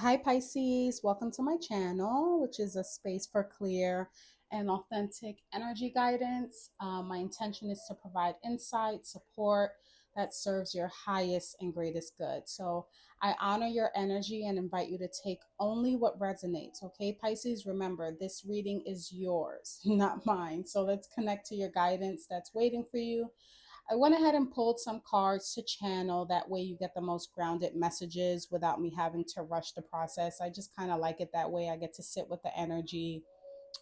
Hi, Pisces. Welcome to my channel, which is a space for clear and authentic energy guidance. My intention is to provide insight, support that serves your highest and greatest good. So I honor your energy and invite you to take only what resonates. Okay, Pisces, remember this reading is yours, not mine. So let's connect to your guidance that's waiting for you. I went ahead and pulled some cards to channel. That way, you get the most grounded messages without me having to rush the process. I just kind of like it that way. I get to sit with the energy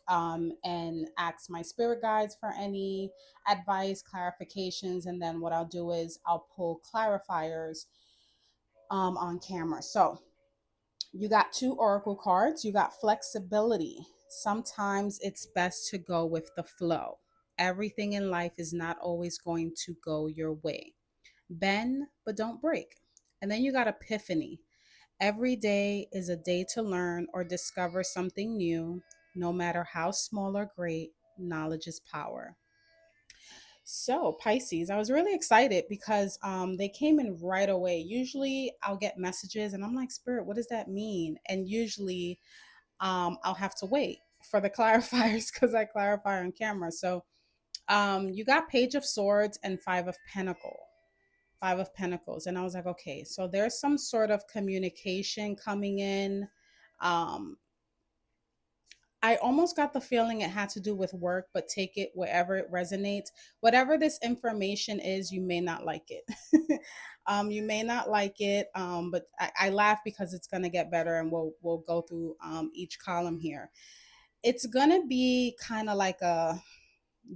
and ask my spirit guides for any advice, clarifications. And then what I'll do is I'll pull clarifiers on camera. So, you got two oracle cards. You got flexibility. Sometimes it's best to go with the flow. Everything in life is not always going to go your way. Bend, but don't break. And then you got epiphany. Every day is a day to learn or discover something new, no matter how small or great. Knowledge is power. So, Pisces, I was really excited because they came in right away. Usually, I'll get messages and I'm like, Spirit, what does that mean? And usually, I'll have to wait for the clarifiers because I clarify on camera. So, you got Page of Swords and Five of Pentacles. And I was like, okay, so there's some sort of communication coming in. Um, I almost got the feeling it had to do with work, but take it wherever it resonates. Whatever this information is, you may not like it. You may not like it, but I laugh because it's gonna get better, and we'll go through each column here. It's gonna be kind of like a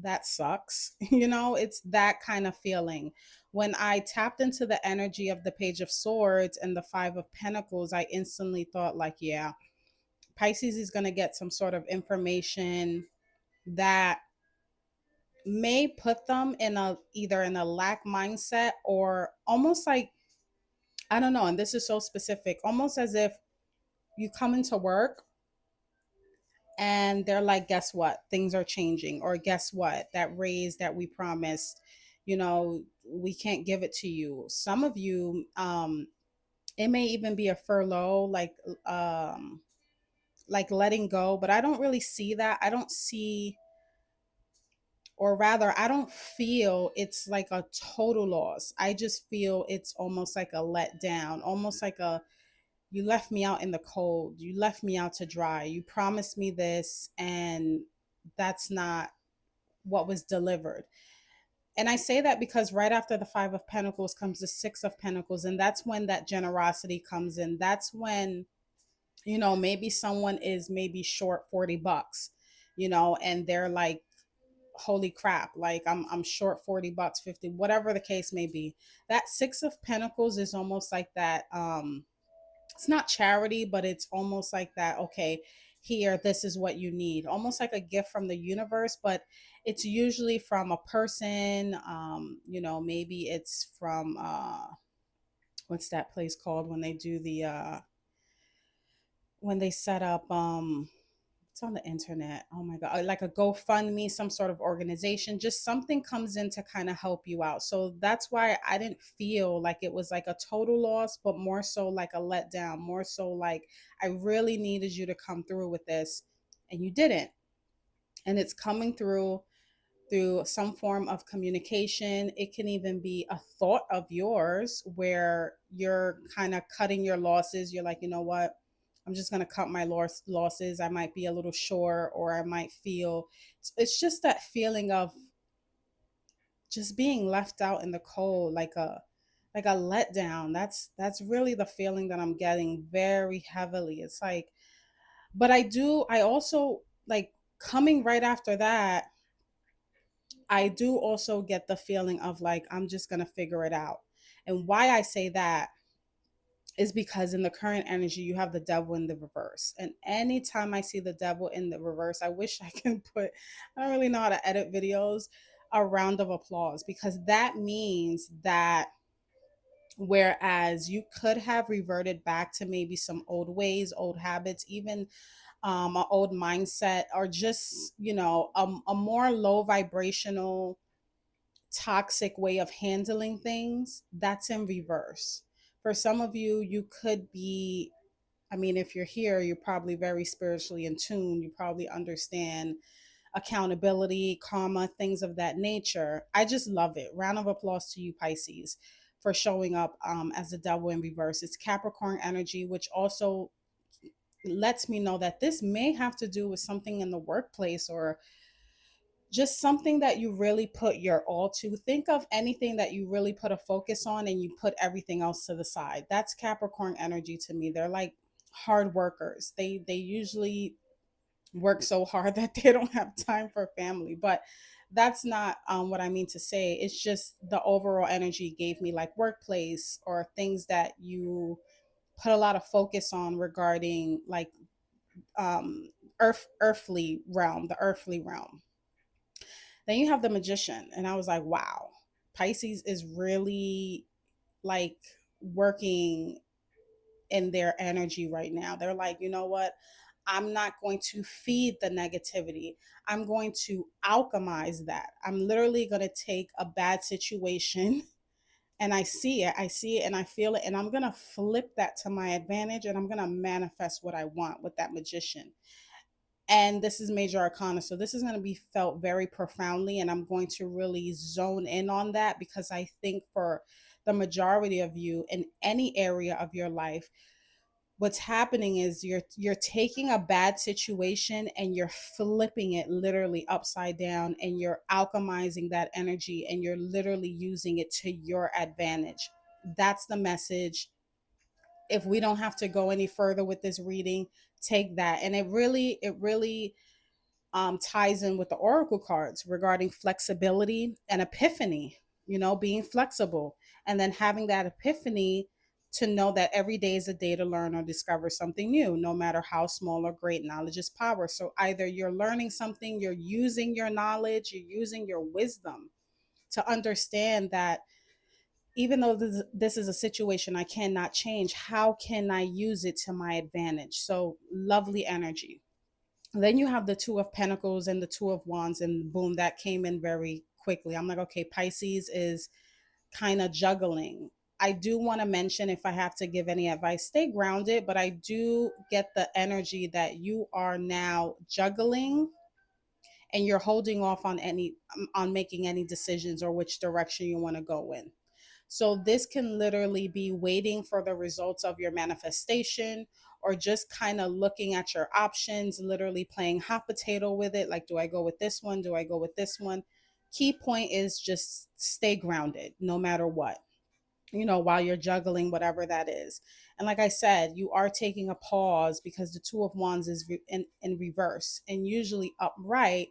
that sucks. It's that kind of feeling. When I tapped into the energy of the Page of Swords and the Five of Pentacles, I instantly thought, like, yeah, Pisces is going to get some sort of information that may put them in a either in a lack mindset or almost like, I don't know, and this is so specific, almost as if you come into work and they're like, guess what, things are changing, or guess what, that raise that we promised, we can't give it to you. Some of you, it may even be a furlough, like letting go, but I don't really see that. I don't see, or rather, I don't feel it's like a total loss. I just feel it's almost like a letdown, almost like a, you left me out in the cold, you left me out to dry, you promised me this, and that's not what was delivered. And I say that because right after the Five of Pentacles comes the Six of Pentacles, and that's when that generosity comes in. That's when, maybe someone is maybe short 40 bucks, and they're like, holy crap, like I'm short 40 bucks, 50, whatever the case may be. That Six of Pentacles is almost like that, it's not charity, but it's almost like that, okay, here, this is what you need, almost like a gift from the universe, but it's usually from a person. Maybe it's from what's that place called when they do the when they set up, it's on the internet, oh my god, like a GoFundMe, some sort of organization, just something comes in to kind of help you out. So that's why I didn't feel like it was like a total loss, but more so like a letdown, more so like I really needed you to come through with this and you didn't. And it's coming through some form of communication. It can even be a thought of yours where you're kind of cutting your losses. You're like, you know what? I'm just going to cut my losses. I might be a little short, or I might feel, it's just that feeling of just being left out in the cold, like a letdown. That's really the feeling that I'm getting very heavily. It's like, but I also like, coming right after that, I do also get the feeling of like, I'm just going to figure it out. And why I say that is because in the current energy, you have the devil in the reverse. And anytime I see the devil in the reverse, I wish I can put, I don't really know how to edit videos, a round of applause, because that means that whereas you could have reverted back to maybe some old ways, old habits, even an old mindset, or just, a more low vibrational toxic way of handling things, that's in reverse. For some of you, you could be I mean, if you're here, you're probably very spiritually in tune. You probably understand accountability, karma, things of that nature. I just love it. Round of applause to you, Pisces, for showing up as the devil in reverse. It's Capricorn energy, which also lets me know that this may have to do with something in the workplace or just something that you really put your all to. Think of anything that you really put a focus on and you put everything else to the side. That's Capricorn energy to me. They're like hard workers. They usually work so hard that they don't have time for family. But that's not what I mean to say. It's just the overall energy gave me like workplace or things that you put a lot of focus on regarding like earthly realm, the earthly realm. Then you have the magician, and I was like, wow, Pisces is really like working in their energy right now. They're like, you know what? I'm not going to feed the negativity. I'm going to alchemize that. I'm literally going to take a bad situation and I see it and I feel it, and I'm going to flip that to my advantage and I'm going to manifest what I want with that magician. And this is major arcana, so this is going to be felt very profoundly, and I'm going to really zone in on that because I think for the majority of you in any area of your life, what's happening is you're taking a bad situation and you're flipping it literally upside down, and you're alchemizing that energy and you're literally using it to your advantage. That's the message. If we don't have to go any further with this reading, take that. And it really ties in with the oracle cards regarding flexibility and epiphany, being flexible and then having that epiphany to know that every day is a day to learn or discover something new, no matter how small or great. Knowledge is power. So either you're learning something, you're using your knowledge, you're using your wisdom to understand that even though this is a situation I cannot change, how can I use it to my advantage? So lovely energy. Then you have the Two of Pentacles and the Two of Wands, and boom, that came in very quickly. I'm like, okay, Pisces is kind of juggling. I do want to mention, if I have to give any advice, stay grounded, but I do get the energy that you are now juggling and you're holding off on making any decisions or which direction you want to go in. So this can literally be waiting for the results of your manifestation, or just kind of looking at your options, literally playing hot potato with it. Like, do I go with this one? Do I go with this one? Key point is just stay grounded no matter what, while you're juggling whatever that is. And like I said, you are taking a pause because the Two of Wands is in reverse, and usually upright.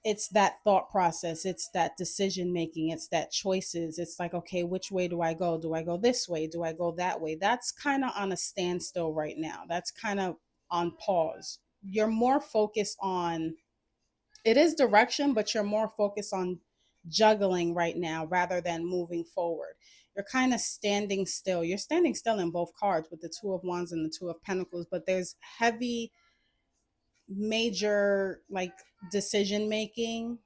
It's that thought process, it's that decision making, it's that choices. It's like, okay, which way do I go? Do I go this way? Do I go that way? That's kind of on a standstill right now. That's kind of on pause. You're more focused on, it is direction, but you're more focused on juggling right now rather than moving forward. You're kind of standing still. You're standing still in both cards with the Two of Wands and the Two of Pentacles, but there's heavy major like decision making,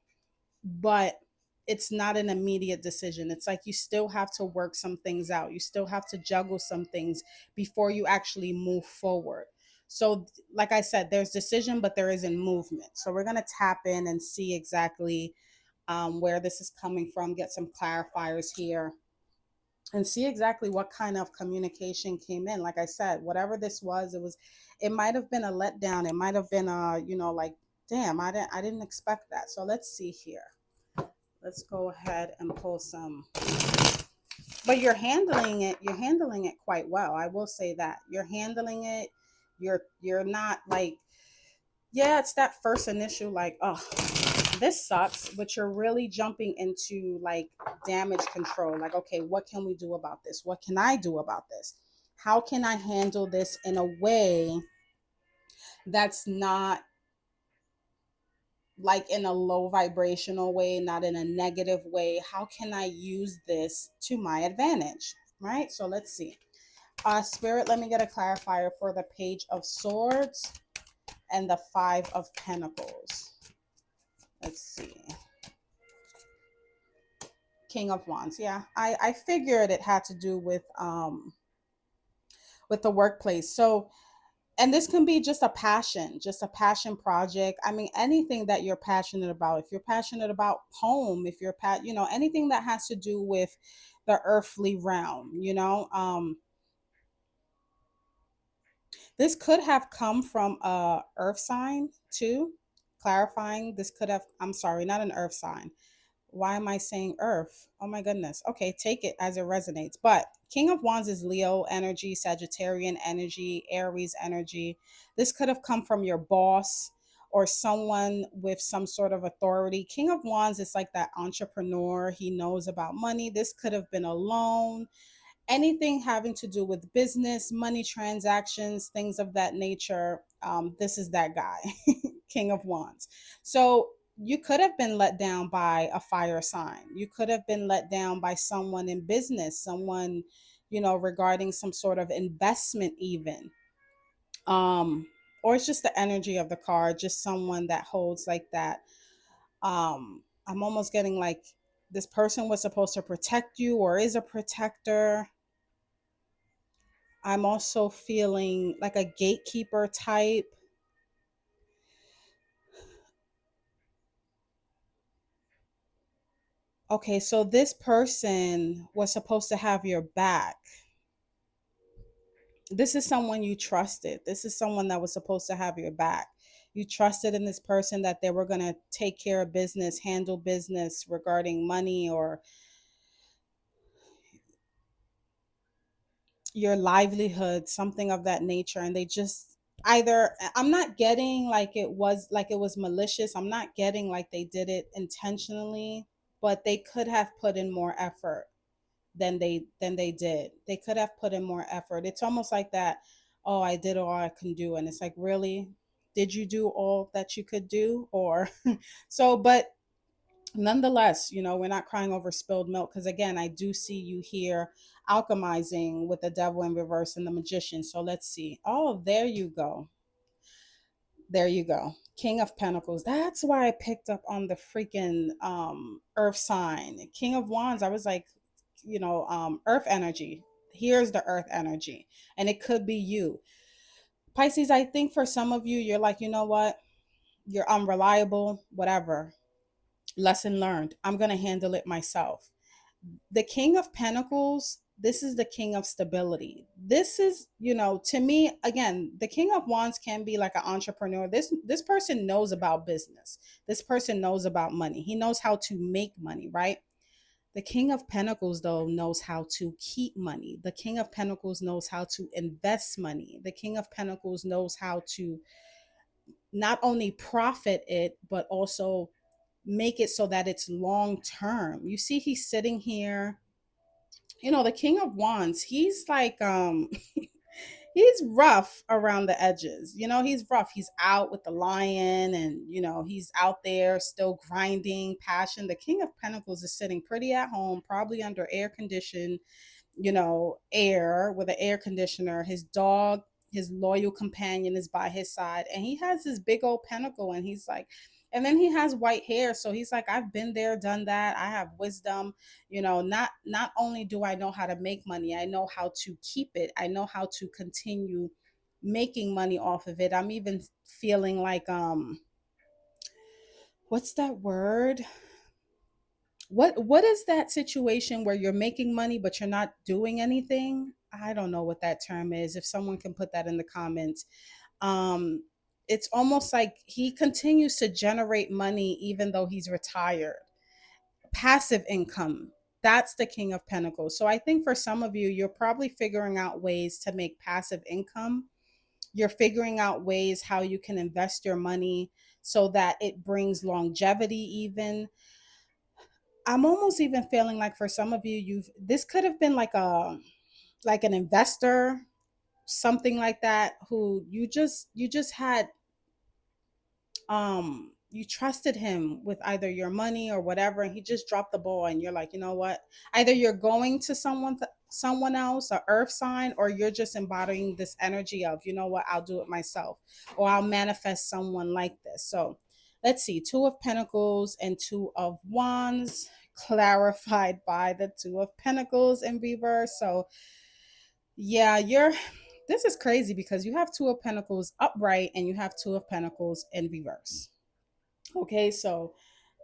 but it's not an immediate decision. It's like you still have to work some things out. You still have to juggle some things before you actually move forward. So, like I said, there's decision, but there isn't movement. So, we're going to tap in and see exactly where this is coming from, get some clarifiers here, and see exactly what kind of communication came in. Like I said, whatever this was, it might have been a letdown. It might have been like, damn, I didn't expect that. So, let's see here. Let's go ahead and pull some. But you're handling it quite well. I will say that. You're handling it. You're not like, yeah, it's that first initial like, oh, this sucks, but you're really jumping into like damage control. Like, okay, what can we do about this? What can I do about this? How can I handle this in a way that's not like in a low vibrational way, not in a negative way? How can I use this to my advantage? Right? So let's see. Spirit, let me get a clarifier for the Page of Swords and the Five of Pentacles. Let's see. King of Wands. Yeah, I figured it had to do with with the workplace. So, and this can be just a passion project. I mean, anything that you're passionate about. If you're passionate about home, if you're anything that has to do with the earthly realm, this could have come from a earth sign too. Clarifying, this could have, I'm sorry, not an earth sign. Why am I saying earth? Oh my goodness. Okay, take it as it resonates. But King of Wands is Leo energy, Sagittarian energy, Aries energy. This could have come from your boss or someone with some sort of authority. King of Wands is like that entrepreneur. He knows about money. This could have been a loan, anything having to do with business, money transactions, things of that nature. This is that guy, King of Wands. So you could have been let down by a fire sign. You could have been let down by someone in business, someone, regarding some sort of investment, even. Um, or it's just the energy of the card, just someone that holds like that. I'm almost getting like this person was supposed to protect you or is a protector. I'm also feeling like a gatekeeper type. Okay, so this person was supposed to have your back. This is someone you trusted. This is someone that was supposed to have your back. You trusted in this person that they were going to take care of business, handle business regarding money or your livelihood, something of that nature. And they just either, I'm not getting like it was malicious. I'm not getting like they did it intentionally, but they could have put in more effort than they did. They could have put in more effort. It's almost like that, oh, I did all I can do. And it's like, really? Did you do all that you could do? Or so, but nonetheless, we're not crying over spilled milk, because again, I do see you here alchemizing with the devil in reverse and the magician. So let's see. Oh, there you go. There you go. King of Pentacles. That's why I picked up on the freaking earth sign. King of Wands. I was like, earth energy. Here's the earth energy. And it could be you. Pisces, I think for some of you, you're like, you know what? You're unreliable, whatever. Lesson learned. I'm going to handle it myself. The King of Pentacles, this is the king of stability. This is, to me, again, the King of Wands can be like an entrepreneur. This person knows about business. This person knows about money. He knows how to make money, right? The King of Pentacles, though, knows how to keep money. The King of Pentacles knows how to invest money. The King of Pentacles knows how to not only profit it, but also make it so that it's long term. You see, he's sitting here. The King of Wands, he's like, he's rough around the edges. He's rough. He's out with the lion, and he's out there still grinding passion. The King of Pentacles is sitting pretty at home, probably under air conditioned, air with an air conditioner. His dog, his loyal companion, is by his side, and he has this big old pentacle, and he's like, and then he has white hair, so he's like, I've been there, done that. I have wisdom. Not only do I know how to make money, I know how to keep it. I know how to continue making money off of it. I'm even feeling like, what's that word? What is that situation where you're making money but you're not doing anything? I don't know what that term is. If someone can put that in the comments. um it's almost like he continues to generate money even though he's retired. Passive income. That's the King of Pentacles. So I think for some of you, you're probably figuring out ways to make passive income. You're figuring out ways how you can invest your money so that it brings longevity. Even, I'm almost even feeling like for some of you, you've this could have been like an investor, something like that, who you just had, you trusted him with either your money or whatever, and he just dropped the ball, and you're like, you know what? Either you're going to someone else, a earth sign, or you're just embodying this energy of, you know what, I'll do it myself, or I'll manifest someone like this. So let's see, Two of Pentacles and Two of Wands, clarified by the Two of Pentacles in reverse. So yeah, This is crazy because you have Two of Pentacles upright and you have Two of Pentacles in reverse. Okay, so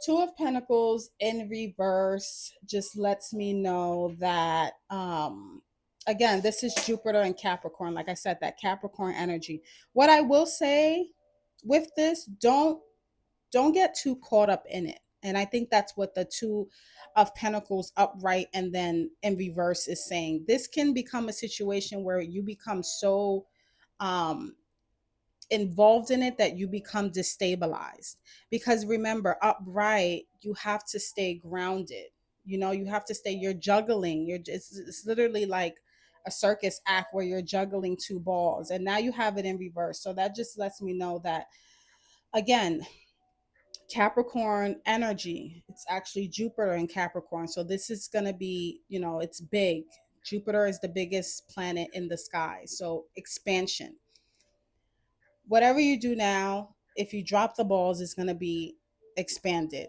Two of Pentacles in reverse just lets me know that again, this is Jupiter and Capricorn. Like I said, that Capricorn energy. What I will say with this, don't get too caught up in it. And I think that's what the Two of Pentacles upright and then in reverse is saying. This can become a situation where you become so um involved in it that you become destabilized. Because remember, upright, you have to stay grounded. You know, you have to stay, you're juggling. It's literally like a circus act where you're juggling two balls, and now you have it in reverse. So that just lets me know that, again, Capricorn energy, it's actually Jupiter in Capricorn. So this is going to be, you know, it's big. Jupiter is the biggest planet in the sky. So expansion. Whatever you do now, if you drop the balls, it's going to be expanded.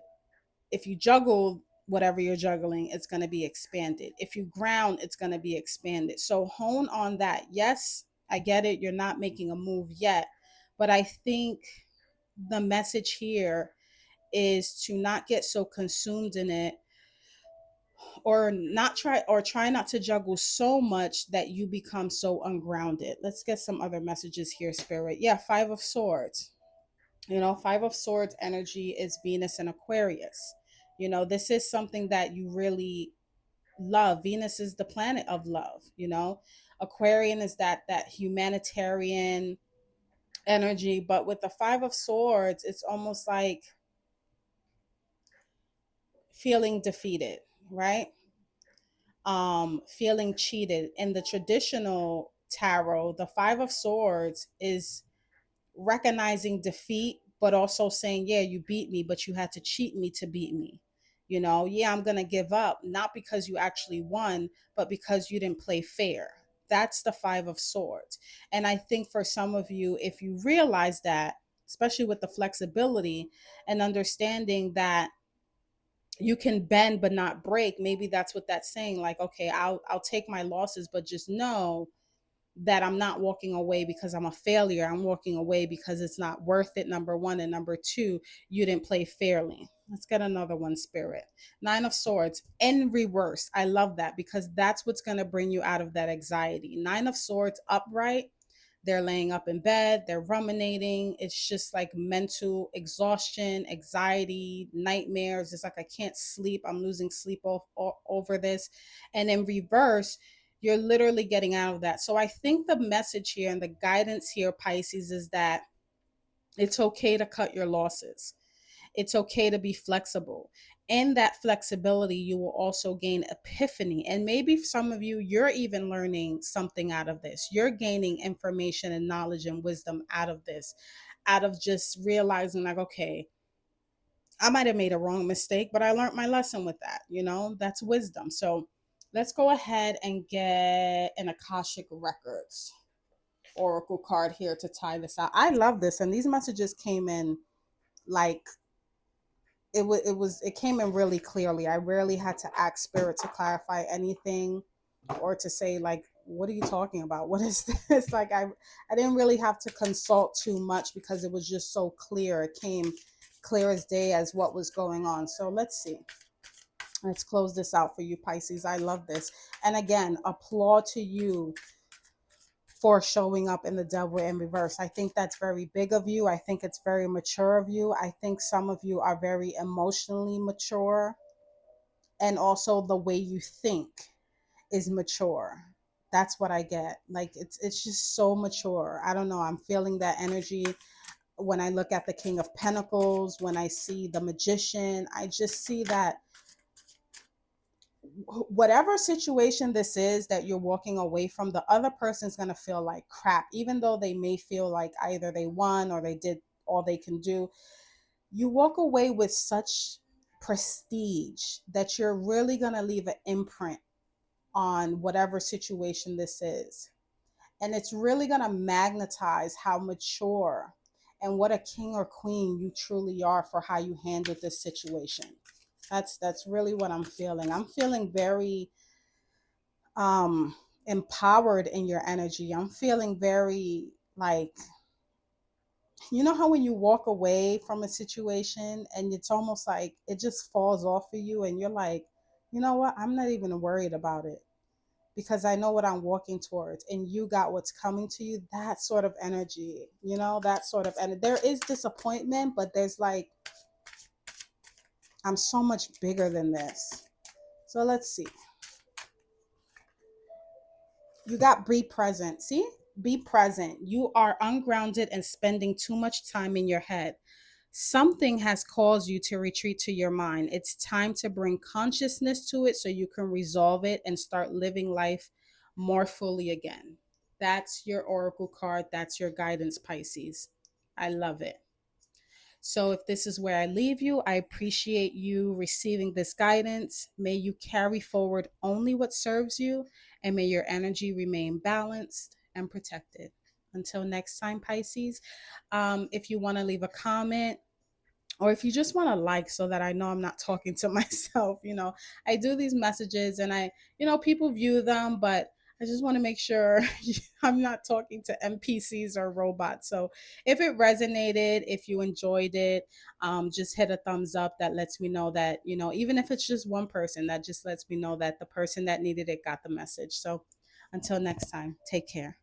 If you juggle whatever you're juggling, it's going to be expanded. If you ground, it's going to be expanded. So hone on that. Yes, I get it. You're not making a move yet, but I think the message here is to not get so consumed in it, or try not to juggle so much that you become so ungrounded. Let's get some other messages here, Spirit. Yeah, Five of Swords. You know, Five of Swords energy is Venus and Aquarius. You know, this is something that you really love. Venus is the planet of love, you know. Aquarian is that humanitarian energy, but with the Five of Swords, it's almost like feeling defeated, right? Feeling cheated. In the traditional tarot, the Five of Swords is recognizing defeat, but also saying, yeah, you beat me, but you had to cheat me to beat me. You know, yeah, I'm going to give up, not because you actually won, but because you didn't play fair. That's the Five of Swords. And I think for some of you, if you realize that, especially with the flexibility and understanding that you can bend but not break, maybe that's what that's saying. Like, okay, I'll take my losses, but just know that I'm not walking away because I'm a failure. I'm walking away because it's not worth it, number one. And number two, you didn't play fairly. Let's get another one, Spirit. Nine of Swords in reverse. I love that because that's what's going to bring you out of that anxiety. Nine of Swords upright. They're laying up in bed, they're ruminating. It's just like mental exhaustion, anxiety, nightmares. It's like, I can't sleep. I'm losing sleep over this. And in reverse, you're literally getting out of that. So I think the message here and the guidance here, Pisces, is that it's okay to cut your losses. It's okay to be flexible. In that flexibility, you will also gain epiphany. And maybe some of you, you're even learning something out of this. You're gaining information and knowledge and wisdom out of this, out of just realizing, like, okay, I might have made a wrong mistake, but I learned my lesson with that. You know, that's wisdom. So let's go ahead and get an Akashic Records Oracle card here to tie this out. I love this. And these messages came in like it came in really clearly. I rarely had to ask Spirit to clarify anything or to say, like, what are you talking about? What is this? Like, I didn't really have to consult too much because it was just so clear. It came clear as day as what was going on. So let's see. Let's close this out for you, Pisces. I love this. And again, applaud to you for showing up in the Devil in reverse. I think that's very big of you. I think it's very mature of you. I think some of you are very emotionally mature, and also the way you think is mature. That's what I get. Like, it's just so mature. I don't know. I'm feeling that energy when I look at the King of Pentacles, when I see the Magician. I just see that whatever situation this is that you're walking away from, the other person's going to feel like crap, even though they may feel like either they won or they did all they can do. You walk away with such prestige that you're really going to leave an imprint on whatever situation this is. And it's really going to magnetize how mature and what a king or queen you truly are for how you handled this situation. That's really what I'm feeling. I'm feeling very empowered in your energy. I'm feeling very like, you know how when you walk away from a situation and it's almost like it just falls off of you and you're like, you know what? I'm not even worried about it because I know what I'm walking towards and you got what's coming to you. That sort of energy, that sort of energy. There is disappointment, but there's like, I'm so much bigger than this. So let's see. You got be present. See? Be present. You are ungrounded and spending too much time in your head. Something has caused you to retreat to your mind. It's time to bring consciousness to it so you can resolve it and start living life more fully again. That's your oracle card. That's your guidance, Pisces. I love it. So, if this is where I leave you, I appreciate you receiving this guidance. May you carry forward only what serves you, and may your energy remain balanced and protected. Until next time, Pisces, if you want to leave a comment, or if you just want to like so that I know I'm not talking to myself, I do these messages and people view them, but I just want to make sure I'm not talking to NPCs or robots. So if it resonated, if you enjoyed it, just hit a thumbs up. That lets me know that, even if it's just one person, that just lets me know that the person that needed it got the message. So until next time, take care.